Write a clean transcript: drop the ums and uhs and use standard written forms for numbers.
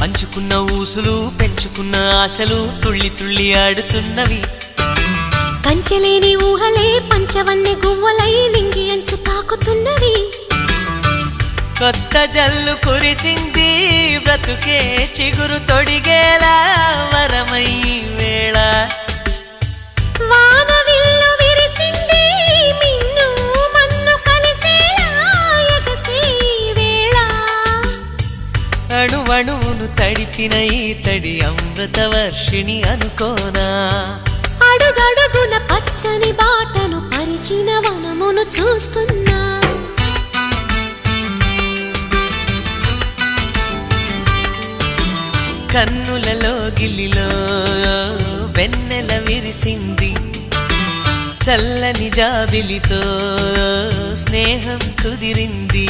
పంచుకున్న ఊసులు పెంచుకున్న ఆశలు తుళ్ళి తుళ్ళి ఆడుతున్నవి. కంచెలేని ఊహలే పంచవన్నె గువ్వలై నింగి అంచు తాకుతున్నవి. కొత్త జల్లు కురిసింది బ్రతుకే చిగురు తొడిగేలా వరమై వేళ. వానవిల్లు విరిసింది మిన్ను మన్ను కలిసేలా ఎగసే వేళ. అణువణువును తడిపిన ఈ తడి అమృత వర్షిణి అనుకోనా. అడుగడుగున పచ్చని బాటను పరిచిన వనమును చూస్తున్నా. కన్నులలో గిల్లిలో వెన్నెల విరిసింది. చల్లని జాబిలితో స్నేహం కుదిరింది.